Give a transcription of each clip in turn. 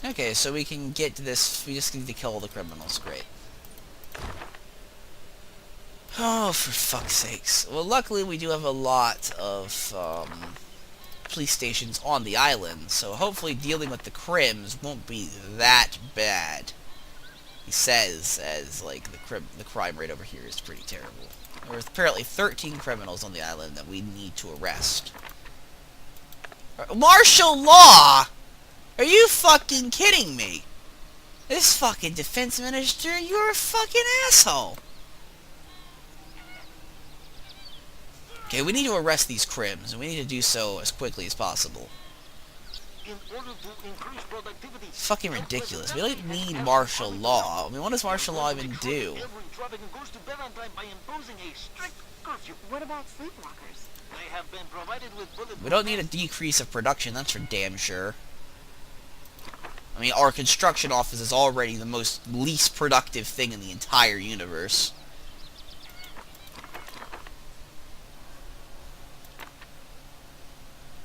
Okay, so we can get to this. We just need to kill all the criminals. Great. Oh, for fuck's sakes. Well, luckily we do have a lot of police stations on the island, so hopefully dealing with the crims won't be that bad. He says, as like the crime rate over here is pretty terrible. There are apparently 13 criminals on the island that we need to arrest. Martial law? Are you fucking kidding me? This fucking defense minister, you're a fucking asshole. Okay, we need to arrest these crims, and we need to do so as quickly as possible. In order to increase productivity, It's fucking ridiculous. We don't need martial law. I mean, what does martial law even do? every Tropico goes to bed on time by imposing a strict curfew. What about sleepwalkers? They have been provided with bulletproof We don't need a vests. decrease of production, that's for damn sure. I mean, our construction office is already the least productive thing in the entire universe.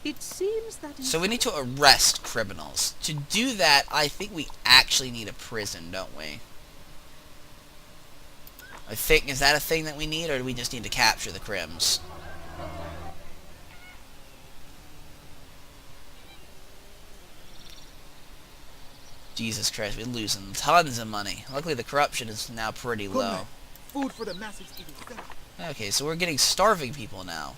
It seems that... So we need to arrest criminals. To do that, I think we actually need a prison, don't we? Is that a thing that we need, or do we just need to capture the crims? Jesus Christ, we're losing tons of money. Luckily the corruption is now pretty low. Food for the masses eating fat. Okay, so we're getting starving people now.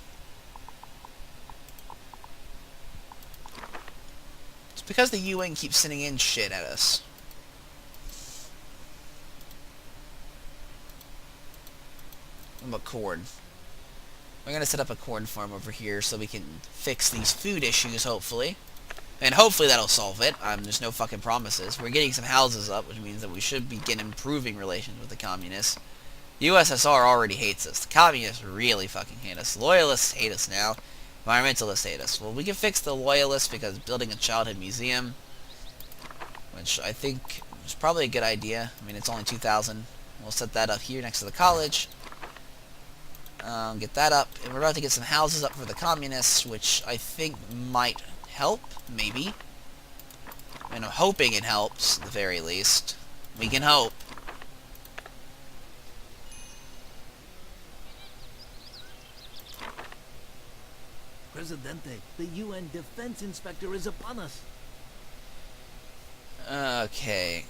It's because the UN keeps sending in shit at us. What about corn? We're gonna set up a corn farm over here so we can fix these food issues, hopefully. And hopefully that'll solve it. There's no fucking promises. We're getting some houses up, which means that we should begin improving relations with the communists. The USSR already hates us. The communists really fucking hate us. Loyalists hate us now. Environmentalists hate us. Well, we can fix the loyalists because building a childhood museum, which I think is probably a good idea. I mean, it's only 2,000. We'll set that up here next to the college. Get that up. And we're about to get some houses up for the communists, which I think might help, maybe. I mean, I'm hoping it helps, at the very least. We can hope. Presidente, the UN defense inspector is upon us. Okay.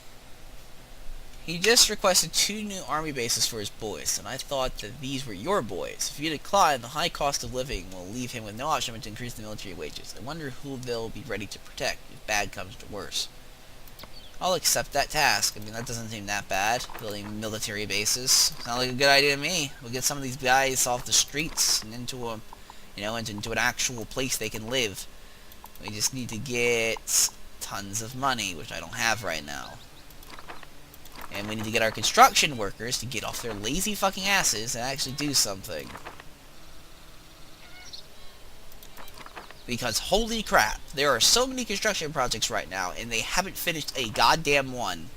He just requested 2 new army bases for his boys, and I thought that these were your boys. If you decline, the high cost of living will leave him with no option but to increase the military wages. I wonder who they'll be ready to protect if bad comes to worse. I'll accept that task. I mean, that doesn't seem that bad. Building military bases. Sounds like a good idea to me. We'll get some of these guys off the streets and into a, into an actual place they can live. We just need to get tons of money, which I don't have right now. And we need to get our construction workers to get off their lazy fucking asses and actually do something. Because holy crap, there are so many construction projects right now, and they haven't finished a goddamn one.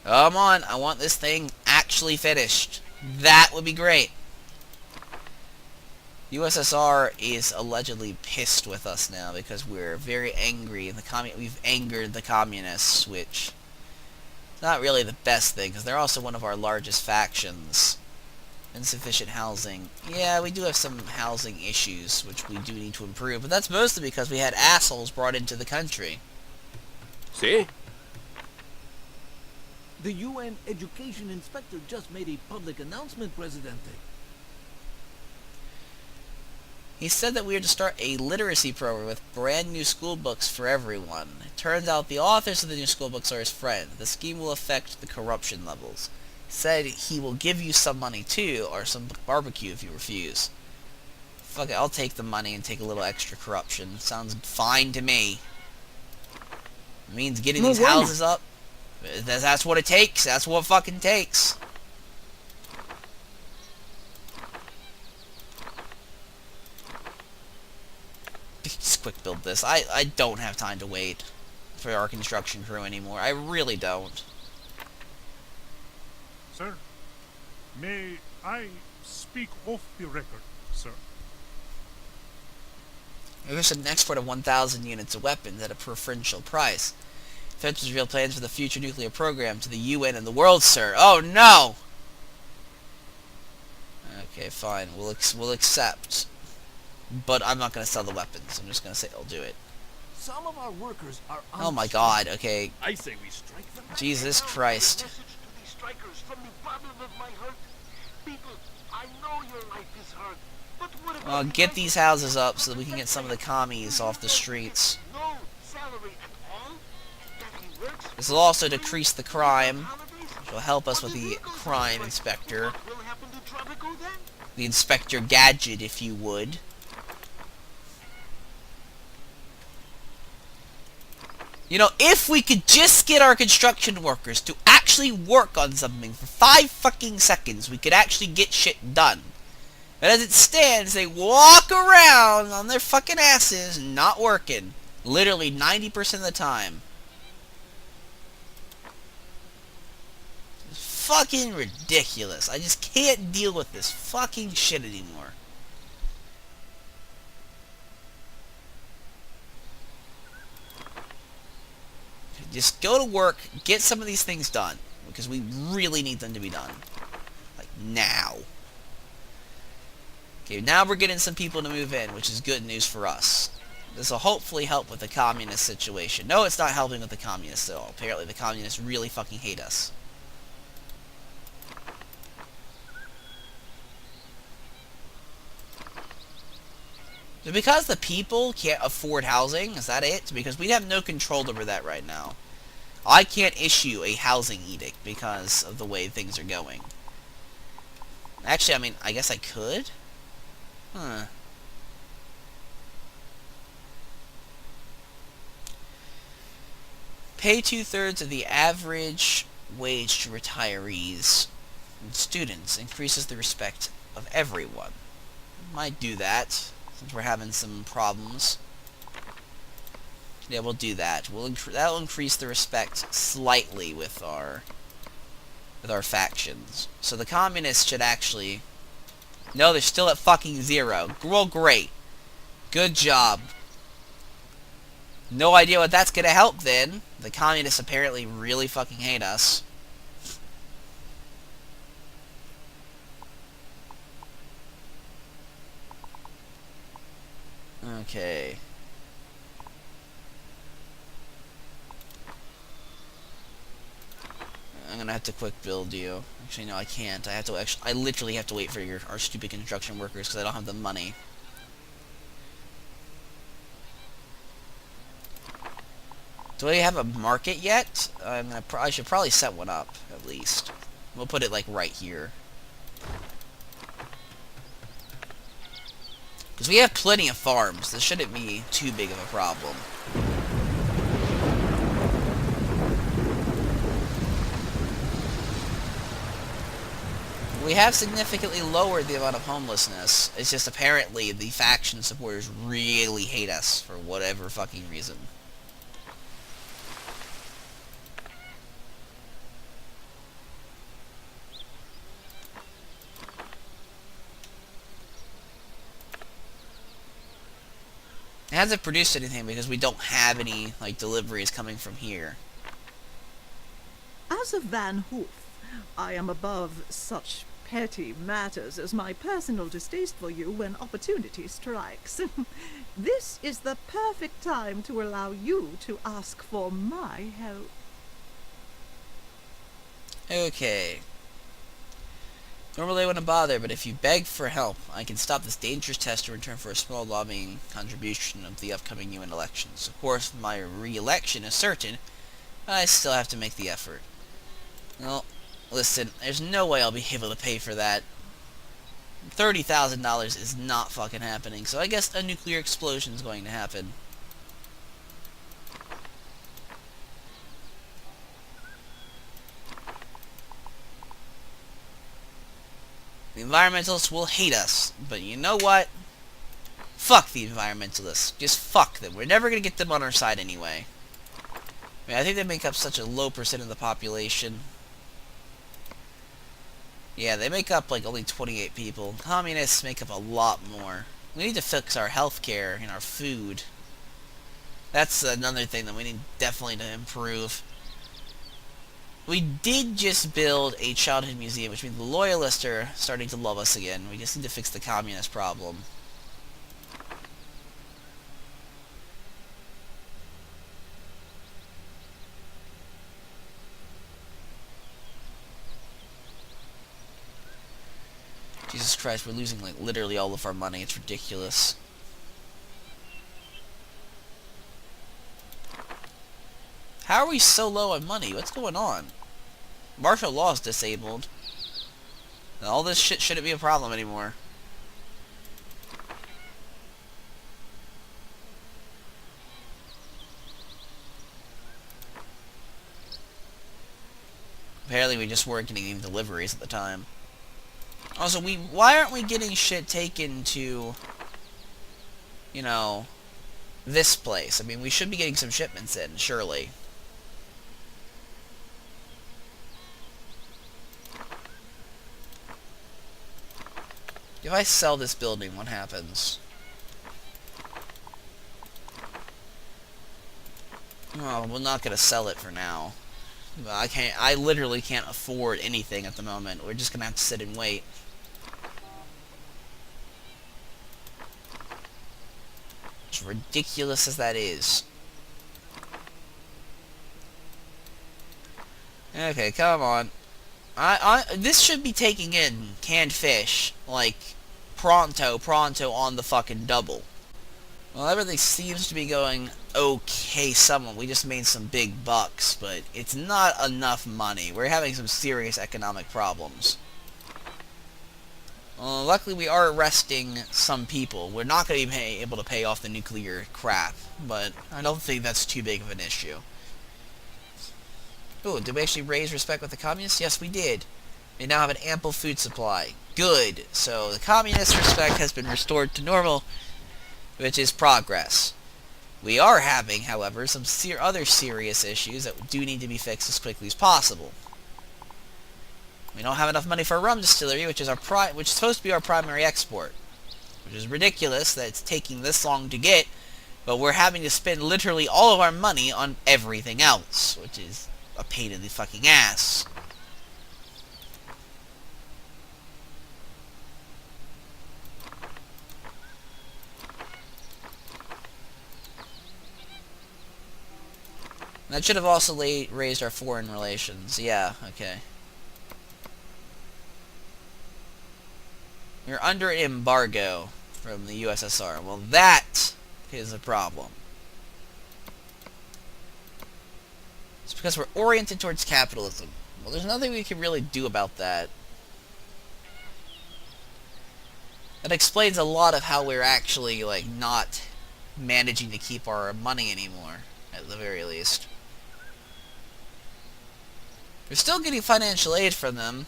Come on, I want this thing actually finished. That would be great. USSR is allegedly pissed with us now because we're very angry, and we've angered the communists, which is not really the best thing because they're also one of our largest factions. Insufficient housing. Yeah, we do have some housing issues, which we do need to improve, but that's mostly because we had assholes brought into the country. See? The UN education inspector just made a public announcement, Presidente. He said that we are to start a literacy program with brand new school books for everyone. It turns out the authors of the new school books are his friend. The scheme will affect the corruption levels. He said he will give you some money too, or some barbecue if you refuse. Fuck it, I'll take the money and take a little extra corruption. Sounds fine to me. It means getting these houses up. That's what it takes. That's what fucking takes. Just quick build this. I don't have time to wait for our construction crew anymore. I really don't. Sir, may I speak off the record, sir? There's an export of 1,000 units of weapons at a preferential price. Defense revealed plans for the future nuclear program to the UN and the world, sir. Oh no! Okay, fine. We'll accept. But I'm not going to sell the weapons. I'm just going to say I'll do it. Some of our workers are Oh my god, okay. I say we strike them. Jesus Christ. A message to the strikers from the bottom of my heart. People, I know your life is hard, but what about Well, the get life these of- houses up so that we can get some of the commies off the streets. No salary at all? That he works? This will also decrease the crime, Holidays? which will help us What with do the we go crime for? inspector. What will happen to Tropico then? The Inspector Gadget, if you would. You know, if we could just get our construction workers to actually work on something for 5 fucking seconds, we could actually get shit done. But as it stands, they walk around on their fucking asses not working. Literally 90% of the time. It's fucking ridiculous. I just can't deal with this fucking shit anymore. Just go to work, get some of these things done, because we really need them to be done. Like, now. Okay, now we're getting some people to move in, which is good news for us. This will hopefully help with the communist situation. No, it's not helping with the communists, though. Apparently the communists really fucking hate us. So because the people can't afford housing, is that it? Because we have no control over that right now. I can't issue a housing edict because of the way things are going. Actually, I mean, I guess I could? Huh. Pay 2/3 of the average wage to retirees and students. Increases the respect of everyone. Might do that, since we're having some problems. Yeah, we'll do that. That'll increase the respect slightly with our factions. So the communists should actually... No, they're still at fucking 0. Well, great. Good job. No idea what that's gonna help then. The communists apparently really fucking hate us. Okay. I'm gonna have to quick build you. Actually, no, I can't. I literally have to wait for our stupid construction workers because I don't have the money. Do I have a market yet? I should probably set one up at least. We'll put it like right here. Because we have plenty of farms. This shouldn't be too big of a problem. We have significantly lowered the amount of homelessness. It's just apparently the faction supporters really hate us for whatever fucking reason. It hasn't produced anything because we don't have any, like, deliveries coming from here. As a Van Hoof, I am above such petty matters as my personal distaste for you when opportunity strikes. This is the perfect time to allow you to ask for my help. Okay. Normally I wouldn't bother, but if you beg for help, I can stop this dangerous test in return for a small lobbying contribution of the upcoming UN elections. Of course, my re-election is certain, but I still have to make the effort. Well, listen, there's no way I'll be able to pay for that. $30,000 is not fucking happening, so I guess a nuclear explosion is going to happen. The environmentalists will hate us, but you know what? Fuck the environmentalists. Just fuck them. We're never gonna get them on our side anyway. I mean, I think they make up such a low percent of the population. Yeah, they make up like only 28 people. Communists make up a lot more. We need to fix our healthcare and our food. That's another thing that we need definitely to improve. We did just build a childhood museum, which means the loyalists are starting to love us again. We just need to fix the communist problem. Jesus Christ, we're losing like literally all of our money. It's ridiculous. How are we so low on money? What's going on? Martial law is disabled. All this shit shouldn't be a problem anymore. Apparently we just weren't getting any deliveries at the time. Also, why aren't we getting shit taken to, you know, this place? I mean, we should be getting some shipments in, surely. If I sell this building, what happens? Well, we're not gonna sell it for now. I literally can't afford anything at the moment. We're just gonna have to sit and wait. As ridiculous as that is. Okay, come on. This should be taking in canned fish, like, pronto on the fucking double. Well, everything seems to be going okay somewhat. We just made some big bucks, but it's not enough money. We're having some serious economic problems. Luckily, we are arresting some people. We're not going to be able to pay off the nuclear crap, but I don't think that's too big of an issue. Ooh, did we actually raise respect with the communists? Yes, we did. We now have an ample food supply. Good. So the communist respect has been restored to normal, which is progress. We are having, however, some other serious issues that do need to be fixed as quickly as possible. We don't have enough money for a rum distillery, which is supposed to be our primary export. Which is ridiculous that it's taking this long to get, but we're having to spend literally all of our money on everything else, which is a pain in the fucking ass. That should have also raised our foreign relations. Yeah, okay. We're under an embargo from the USSR. Well, that is a problem. It's because we're oriented towards capitalism. Well, there's nothing we can really do about that. That explains a lot of how we're actually, like, not managing to keep our money anymore, at the very least. We're still getting financial aid from them.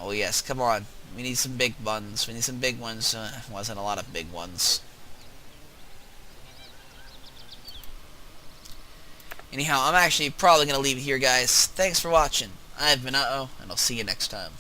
Oh yes, come on. We need some big ones. We need some big ones. Wasn't a lot of big ones. Anyhow, I'm actually probably going to leave it here, guys. Thanks for watching. I've been TheUhhoh, and I'll see you next time.